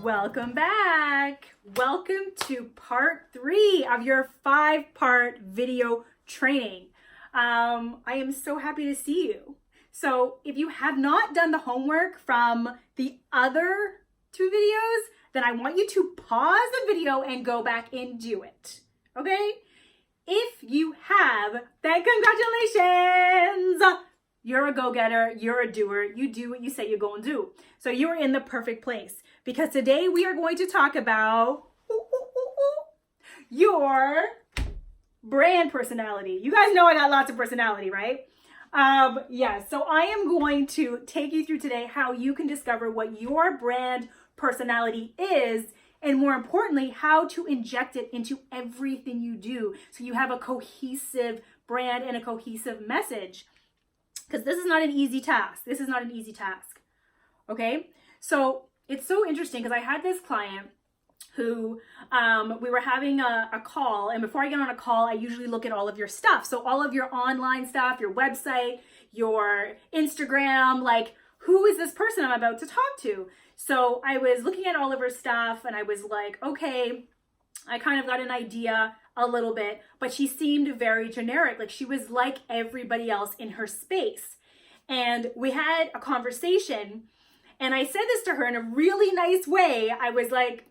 Welcome back. Welcome to part 3 of your 5-part video training. I am so happy to see you. So if you have not done the homework from the other 2 videos, then I want you to pause the video and go back and do it. Okay? If you have, then congratulations! You're a go-getter, you're a doer, you do what you say you're going to do. So you're in the perfect place because today we are going to talk about your brand personality. You guys know I got lots of personality, right? So I am going to take you through today how you can discover what your brand personality is, and more importantly, how to inject it into everything you do so you have a cohesive brand and a cohesive message. Because this is not an easy task. Okay? So it's so interesting because I had this client who we were having a call, and before I get on a call, I usually look at all of your stuff. So all of your online stuff, your website, your Instagram, like who is this person I'm about to talk to? So I was looking at all of her stuff and I was like, okay, I kind of got an idea a little bit, but she seemed very generic. Like she was like everybody else in her space. And we had a conversation and I said this to her in a really nice way. I was like,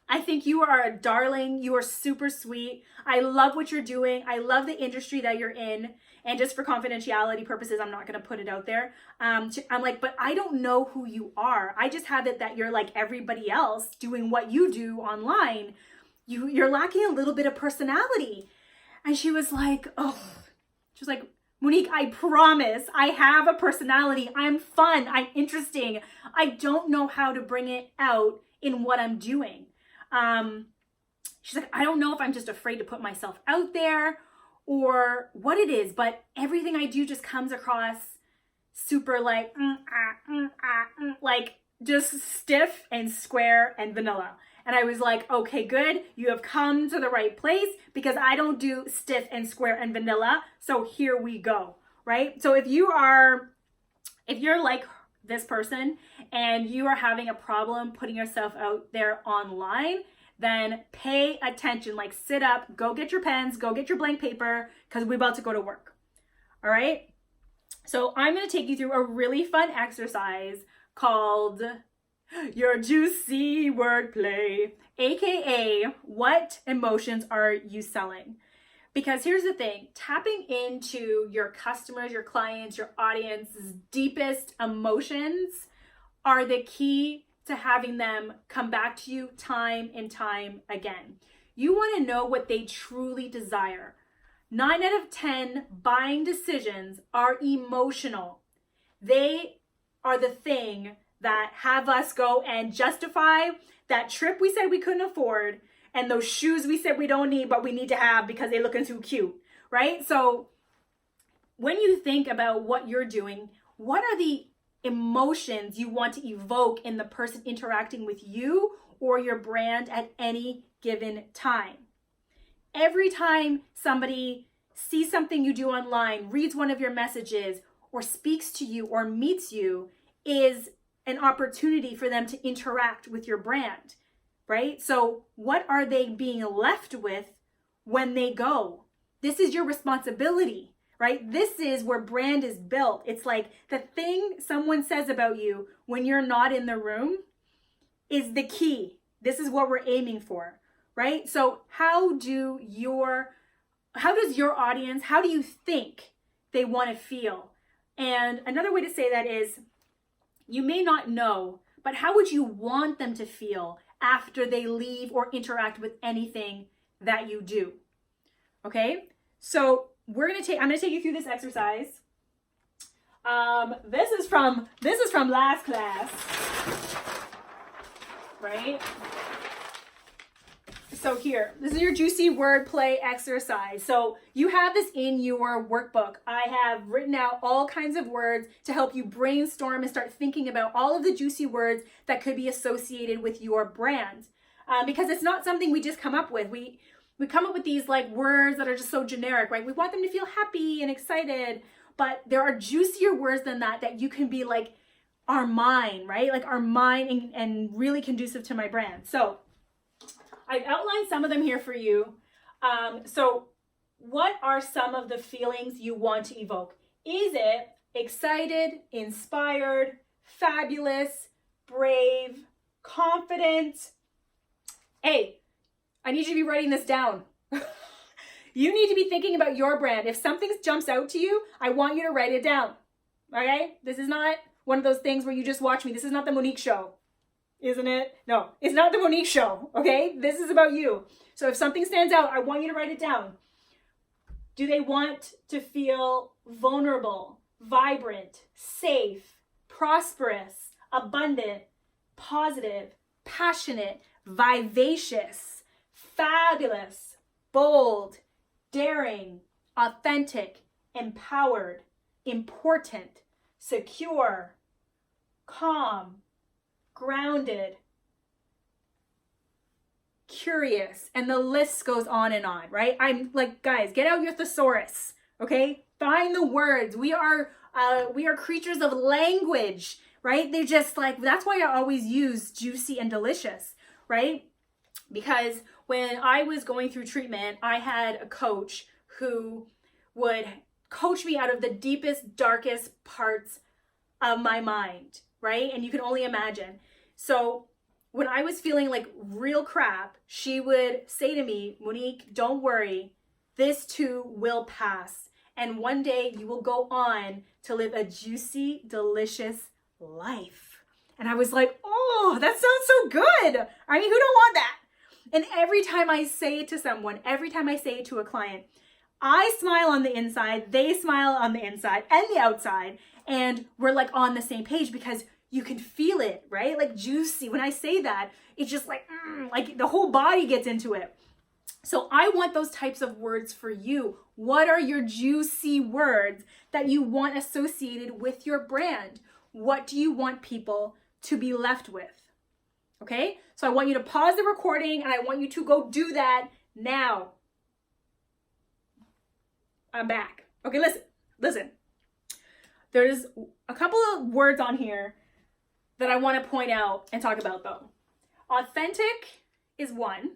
I think you are a darling. You are super sweet. I love what you're doing. I love the industry that you're in. And just for confidentiality purposes, I'm not going to put it out there. I'm like, but I don't know who you are. I just have it that you're like everybody else doing what you do online. You're lacking a little bit of personality. And she was like, Monique, I promise I have a personality. I'm fun. I'm interesting. I don't know how to bring it out in what I'm doing. She's like, I don't know if I'm just afraid to put myself out there or what it is, but everything I do just comes across super like, like just stiff and square and vanilla. And I was like, okay, good. You have come to the right place because I don't do stiff and square and vanilla. So here we go, right? So if you're like this person and you are having a problem putting yourself out there online, then pay attention, like sit up, go get your pens, go get your blank paper, because we're about to go to work. All right. So I'm going to take you through a really fun exercise called your juicy wordplay, aka what emotions are you selling? Because here's the thing, tapping into your customers, your clients, your audience's deepest emotions are the key to having them come back to you time and time again. You want to know what they truly desire. 9 out of 10 buying decisions are emotional. They are the thing that have us go and justify that trip we said we couldn't afford and those shoes we said we don't need but we need to have because they're looking too cute, right? So when you think about what you're doing, what are the emotions you want to evoke in the person interacting with you or your brand at any given time? Every time somebody sees something you do online, reads one of your messages, or speaks to you or meets you is an opportunity for them to interact with your brand, right? So what are they being left with when they go? This is your responsibility, right? This is where brand is built. It's like the thing someone says about you when you're not in the room is the key. This is what we're aiming for, right? So how does your audience, how do you think they want to feel? And another way to say that is, you may not know, but how would you want them to feel after they leave or interact with anything that you do? Okay, so I'm going to take you through this exercise. This is from last class, right? So here, this is your juicy wordplay exercise. So you have this in your workbook. I have written out all kinds of words to help you brainstorm and start thinking about all of the juicy words that could be associated with your brand. Because it's not something we just come up with. We come up with these like words that are just so generic, right? We want them to feel happy and excited, but there are juicier words than that you can be like are mine, right? Like are mine and really conducive to my brand. So I've outlined some of them here for you. So what are some of the feelings you want to evoke? Is it excited, inspired, fabulous, brave, confident? Hey, I need you to be writing this down. You need to be thinking about your brand. If something jumps out to you, I want you to write it down. Okay? This is not one of those things where you just watch me. This is not the Monique show, isn't it? No, it's not the Monique show. Okay? This is about you. So if something stands out, I want you to write it down. Do they want to feel vulnerable, vibrant, safe, prosperous, abundant, positive, passionate, vivacious, fabulous, bold, daring, authentic, empowered, important, secure, calm, grounded, curious, and the list goes on and on, right? I'm like, guys, get out your thesaurus, okay? Find the words. We are creatures of language, right? They just like, that's why I always use juicy and delicious, right? Because when I was going through treatment, I had a coach who would coach me out of the deepest, darkest parts of my mind, right? And you can only imagine. So when I was feeling like real crap, she would say to me, Monique, don't worry, this too will pass. And one day you will go on to live a juicy, delicious life. And I was like, oh, that sounds so good. I mean, who don't want that? And every time I say it to someone, every time I say it to a client, I smile on the inside, they smile on the inside and the outside, and we're like on the same page because you can feel it, right? Like juicy. When I say that, it's just like the whole body gets into it. So I want those types of words for you. What are your juicy words that you want associated with your brand? What do you want people to be left with? Okay? So I want you to pause the recording and I want you to go do that now. I'm back. Okay, listen. There's a couple of words on here that I want to point out and talk about though. Authentic is one,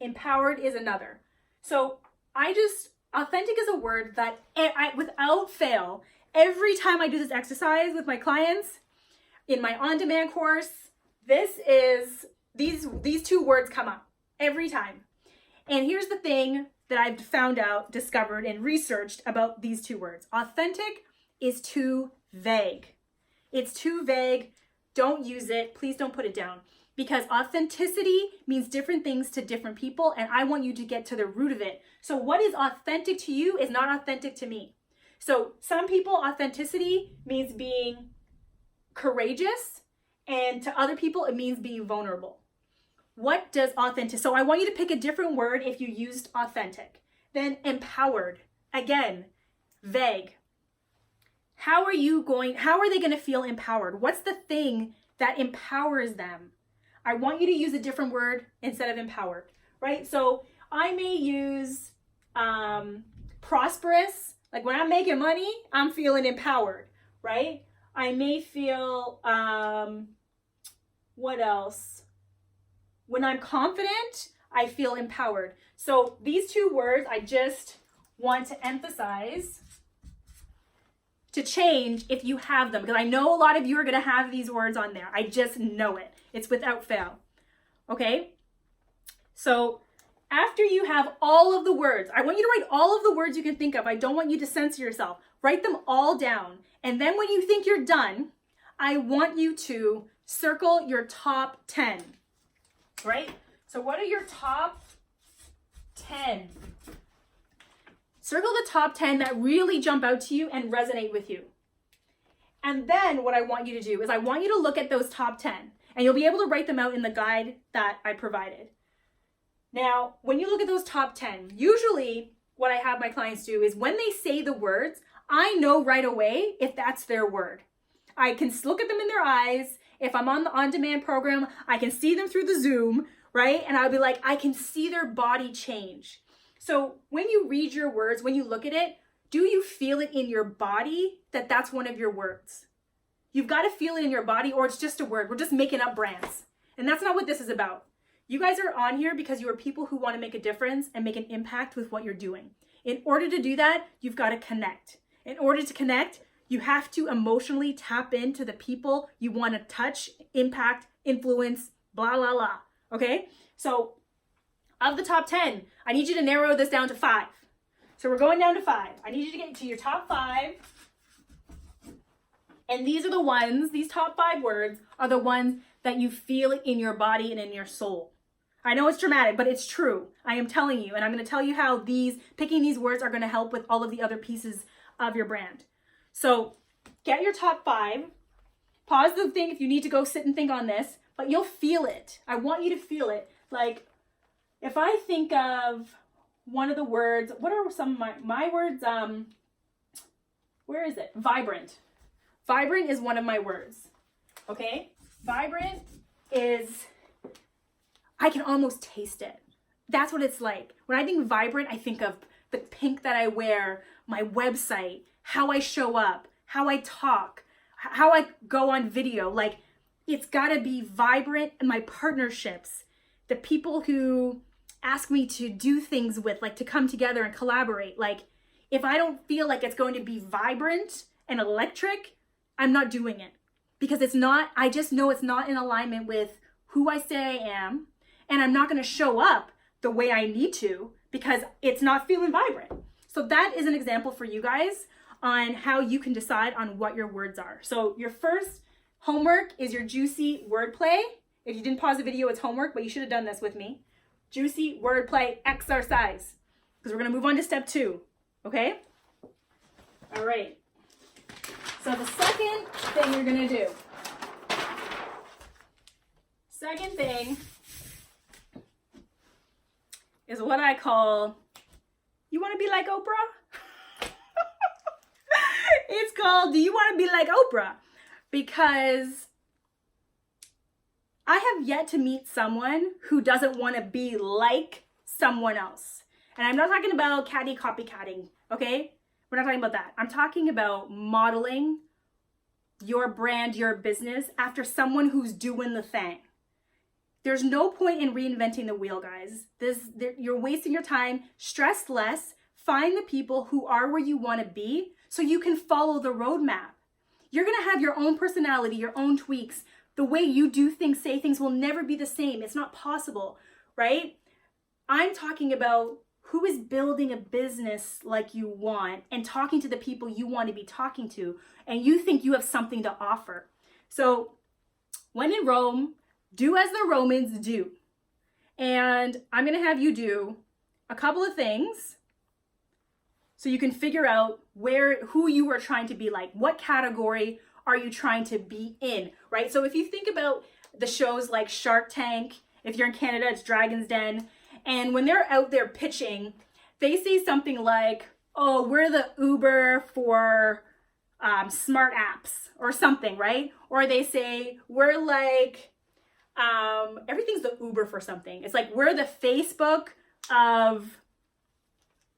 empowered is another. So authentic is a word that I without fail, every time I do this exercise with my clients in my on-demand course, these two words come up every time. And here's the thing that I've found out, discovered, and researched about these two words. Authentic is too vague. It's too vague. Don't use it. Please don't put it down. Because authenticity means different things to different people, and I want you to get to the root of it. So what is authentic to you is not authentic to me. So some people, authenticity means being courageous, and to other people, it means being vulnerable. What does authentic? So I want you to pick a different word if you used authentic. Then empowered. Again, vague. How are they going to feel empowered? What's the thing that empowers them? I want you to use a different word instead of empowered, right? So I may use prosperous. Like when I'm making money, I'm feeling empowered, right? I may feel, what else? When I'm confident, I feel empowered. So these two words, I just want to emphasize to change if you have them, because I know a lot of you are going to have these words on there. I just know it. It's without fail. Okay? So after you have all of the words, I want you to write all of the words you can think of. I don't want you to censor yourself. Write them all down. And then when you think you're done, I want you to circle your top 10. Right? So what are your top 10? Circle the top 10 that really jump out to you and resonate with you. And then what I want you to do is I want you to look at those top 10, and you'll be able to write them out in the guide that I provided. Now, when you look at those top 10, usually what I have my clients do is when they say the words, I know right away if that's their word. I can look at them in their eyes. If I'm on the on-demand program, I can see them through the Zoom, right? And I'll be like, I can see their body change. So when you read your words, when you look at it, do you feel it in your body that that's one of your words? You've got to feel it in your body, or it's just a word. We're just making up brands. And that's not what this is about. You guys are on here because you are people who want to make a difference and make an impact with what you're doing. In order to do that, you've got to connect. In order to connect, you have to emotionally tap into the people you want to touch, impact, influence, blah, blah, blah. Okay? So of the top 10, I need you to narrow this down to 5. So we're going down to 5. I need you to get to your top 5. And these are the ones, these top 5 words are the ones that you feel in your body and in your soul. I know it's dramatic, but it's true. I am telling you, and I'm going to tell you how picking these words are going to help with all of the other pieces of your brand. So get your top 5. Pause the thing if you need to go sit and think on this, but you'll feel it. I want you to feel it. Like, if I think of one of the words, what are some of my words? Where is it? Vibrant. Vibrant is one of my words. Okay? Vibrant is, I can almost taste it. That's what it's like. When I think vibrant, I think of the pink that I wear, my website, how I show up, how I talk, how I go on video. Like, it's got to be vibrant. And my partnerships, the people who ask me to do things with, like to come together and collaborate. Like, if I don't feel like it's going to be vibrant and electric, I'm not doing it, because it's not, I just know it's not in alignment with who I say I am. And I'm not going to show up the way I need to because it's not feeling vibrant. So that is an example for you guys on how you can decide on what your words are. So your first homework is your juicy wordplay. If you didn't pause the video, it's homework, but you should have done this with me. Juicy wordplay exercise, because we're going to move on to step 2. Okay? All right. So the second thing you're going to do, second thing is what I call, you want to be like Oprah? It's called, do you want to be like Oprah? Because I have yet to meet someone who doesn't want to be like someone else. And I'm not talking about copycatting, okay? We're not talking about that. I'm talking about modeling your brand, your business after someone who's doing the thing. There's no point in reinventing the wheel, guys. You're wasting your time. Stress less. Find the people who are where you want to be so you can follow the roadmap. You're going to have your own personality, your own tweaks. The way you do things, say things will never be the same. It's not possible, right? I'm talking about who is building a business like you want and talking to the people you want to be talking to, and you think you have something to offer. So when in Rome, do as the Romans do. And I'm going to have you do a couple of things so you can figure out who you are trying to be like. What category are you trying to be in, right? So if you think about the shows like Shark Tank, if you're in Canada, it's Dragon's Den. And when they're out there pitching, they say something like, oh, we're the Uber for smart apps or something, right? Or they say, we're like, everything's the Uber for something. It's like, we're the Facebook of,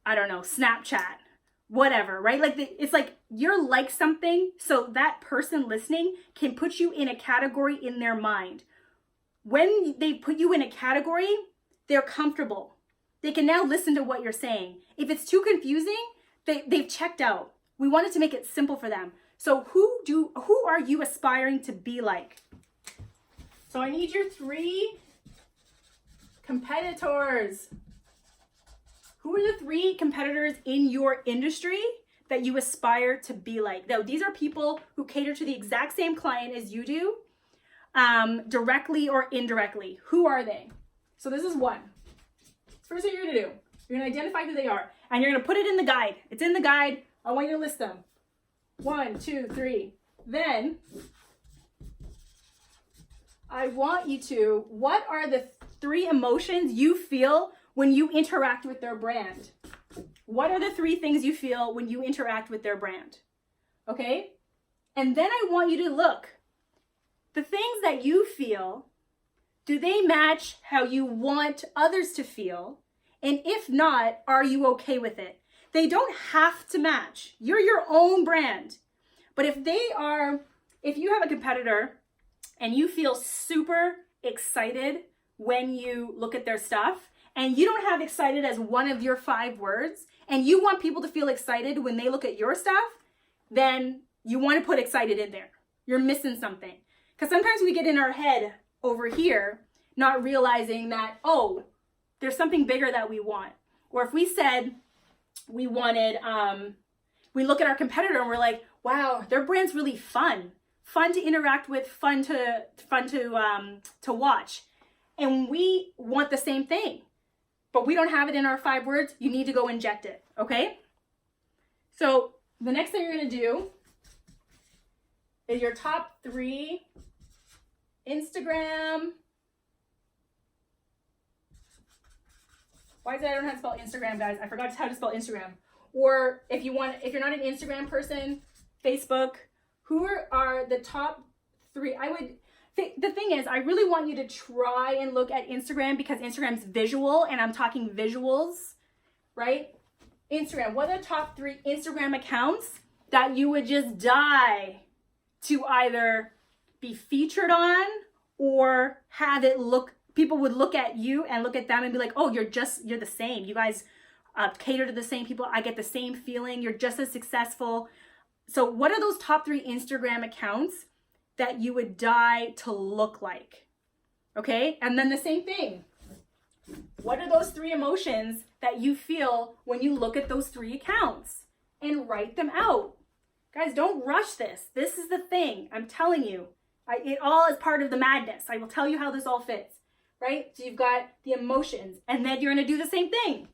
I don't know, Snapchat, whatever, right? Like, it's like you're like something, so that person listening can put you in a category in their mind. When they put you in a category, they're comfortable. They can now listen to what you're saying. If it's too confusing, they've checked out. We wanted to make it simple for them. So who are you aspiring to be like? So I need your 3 competitors. Who are the 3 competitors in your industry that you aspire to be like? Now, these are people who cater to the exact same client as you do, directly or indirectly. Who are they? So this is one. First thing you're going to do, you're going to identify who they are, and you're going to put it in the guide. It's in the guide. I want you to list them. 1, 2, 3. Then I want you to, what are the 3 emotions you feel when you interact with their brand? What are the 3 things you feel when you interact with their brand? Okay? And then I want you to look. The things that you feel, do they match how you want others to feel? And if not, are you okay with it? They don't have to match. You're your own brand. But if if you have a competitor and you feel super excited when you look at their stuff, and you don't have excited as one of your 5 words, and you want people to feel excited when they look at your stuff, then you want to put excited in there. You're missing something. Because sometimes we get in our head over here, not realizing that, oh, there's something bigger that we want. Or if we said we wanted, we look at our competitor and we're like, wow, their brand's really fun to interact with, fun to watch. And we want the same thing, but we don't have it in our 5 words. You need to go inject it, okay? So the next thing you're gonna do is your top 3 Instagram. Why is it I don't know how to spell Instagram, guys? I forgot how to spell Instagram. Or if you're not an Instagram person, Facebook. Who are the top 3? The thing is, I really want you to try and look at Instagram because Instagram's visual, and I'm talking visuals, right? Instagram, what are the top 3 Instagram accounts that you would just die to either be featured on or have it look, people would look at you and look at them and be like, oh, you're the same. You guys cater to the same people. I get the same feeling. You're just as successful. So what are those top 3 Instagram accounts that you would die to look like? Okay. And then the same thing. What are those 3 emotions that you feel when you look at those 3 accounts? And write them out. Guys, don't rush this. This is the thing. I'm telling you. It all is part of the madness. I will tell you how this all fits. Right? So you've got the emotions. And then you're going to do the same thing.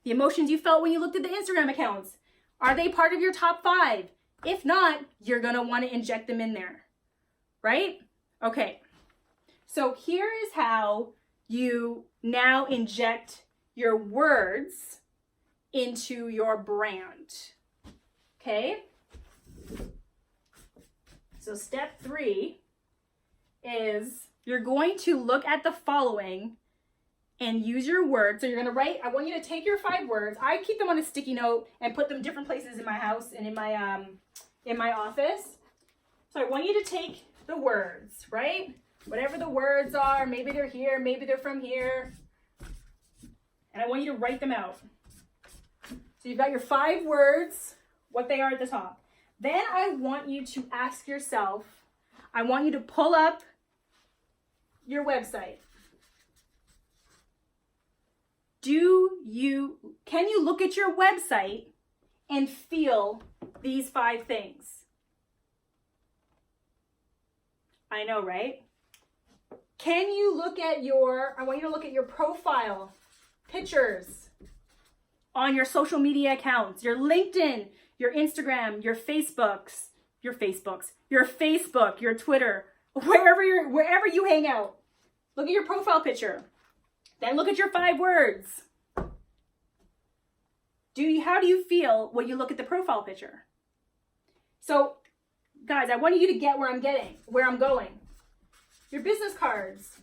The emotions you felt when you looked at the Instagram accounts. Are they part of your top 5? If not, you're going to want to inject them in there. Right? Okay. So here is how you now inject your words into your brand. Okay? So step 3 is you're going to look at the following and use your words. So you're going to write, I want you to take your 5 words. I keep them on a sticky note and put them different places in my house and in my office. So I want you to take the words, right? Whatever the words are, maybe they're here, maybe they're from here. And I want you to write them out. So you've got your 5 words, what they are at the top. Then I want you to ask yourself, I want you to pull up your website. Can you look at your website and feel these 5 things? I know, right? Can you look at I want you to look at your profile pictures on your social media accounts, your LinkedIn, your Instagram, your Facebook, your Twitter, wherever you hang out. Look at your profile picture. Then look at your 5 words. How do you feel when you look at the profile picture? So, guys, I want you to get where I'm going. Your business cards.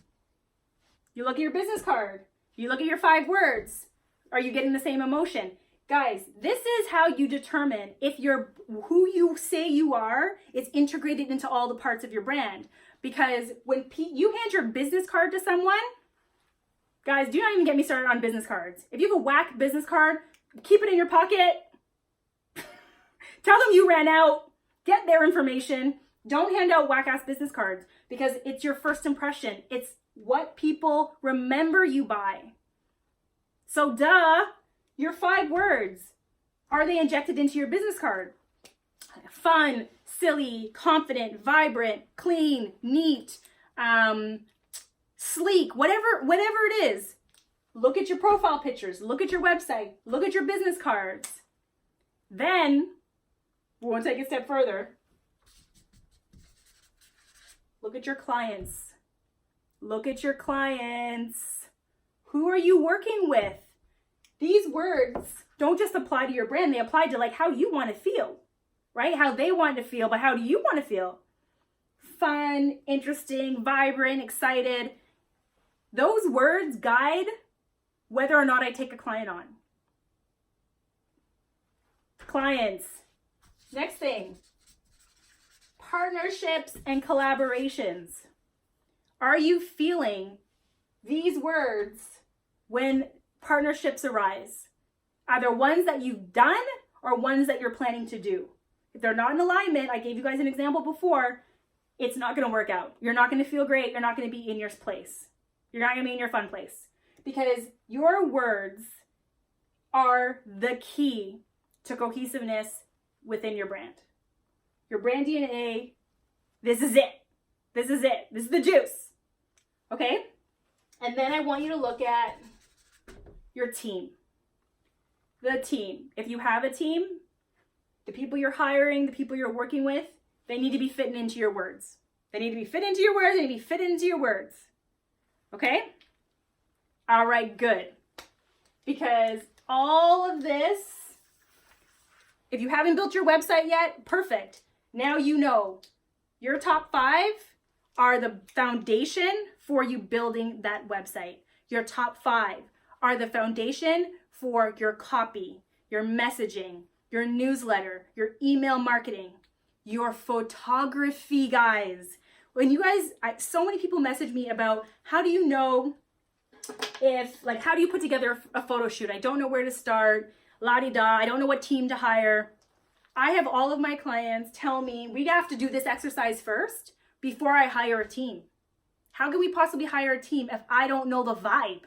You look at your business card. You look at your 5 words. Are you getting the same emotion? Guys, this is how you determine if who you say you are is integrated into all the parts of your brand. Because when you hand your business card to someone, guys, do not even get me started on business cards. If you have a whack business card, keep it in your pocket. Tell them you ran out. Get their information. Don't hand out whack-ass business cards because it's your first impression. It's what people remember you by. So your 5 words, are they injected into your business card? Fun, silly, confident, vibrant, clean, neat, sleek, whatever it is. Look at your profile pictures, look at your website, look at your business cards. Then, we'll take it a step further. Look at your clients. Look at your clients. Who are you working with? These words don't just apply to your brand, they apply to how you want to feel, right? How they want to feel, but how do you want to feel? Fun, interesting, vibrant, excited. Those words guide whether or not I take a client on. Clients. Next thing. partnerships and collaborations. Are you feeling these words when partnerships arise? Either ones that you've done or ones that you're planning to do. If they're not in alignment, I gave you guys an example before, it's not going to work out. You're not going to feel great. You're not going to be in your place. You're not going to be in your fun place. Because your words are the key to cohesiveness within your brand. Your brand DNA, this is it. This is it. This is the juice. Okay? And then I want you to look at your team. The team. If you have a team, the people you're hiring, the people you're working with, they need to be fitting into your words. They need to be fit into your words. They need to be fit into your words. Okay? All right, good. Because all of this, if you haven't built your website yet, perfect. Now you know your top 5 are the foundation for you building that website. Your top 5 are the foundation for your copy, your messaging, your newsletter, your email marketing, your photography, guys. When you guys, so many people message me about how do you know if, like, how do you put together a photo shoot? I don't know where to start, la-di-da, I don't know what team to hire. I have all of my clients tell me we have to do this exercise first before I hire a team. How can we possibly hire a team if I don't know the vibe?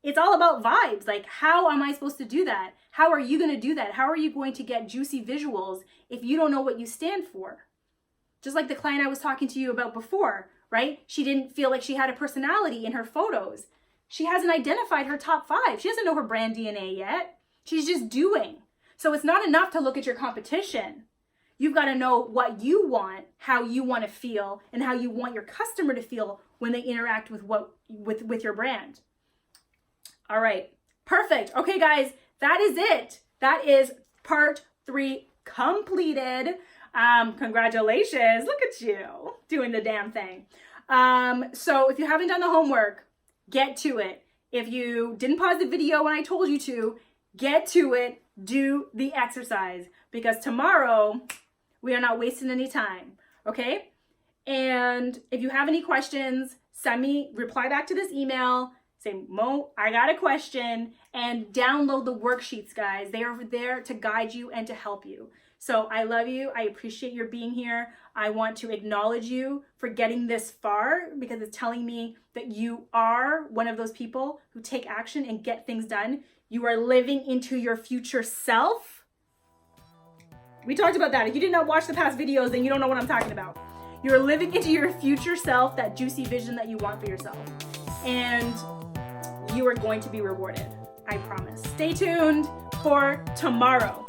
It's all about vibes. Like, how am I supposed to do that? How are you going to do that? How are you going to get juicy visuals if you don't know what you stand for? Just like the client I was talking to you about before, right? She didn't feel like she had a personality in her photos. She hasn't identified her top 5. She doesn't know her brand DNA yet. She's just doing. So it's not enough to look at your competition. You've got to know what you want, how you want to feel, and how you want your customer to feel when they interact with your brand. All right, perfect. Okay, guys, that is it. That is part 3 completed. Congratulations. Look at you doing the damn thing. So if you haven't done the homework, get to it. If you didn't pause the video when I told you to, get to it. Do the exercise, because tomorrow we are not wasting any time. Okay? And if you have any questions, reply back to this email. Say, Mo, I got a question, and download the worksheets, guys. They are there to guide you and to help you. So I love you. I appreciate your being here. I want to acknowledge you for getting this far, because it's telling me that you are one of those people who take action and get things done. You are living into your future self. We talked about that. If you did not watch the past videos, then you don't know what I'm talking about. You're living into your future self, that juicy vision that you want for yourself. And you are going to be rewarded. I promise. Stay tuned for tomorrow.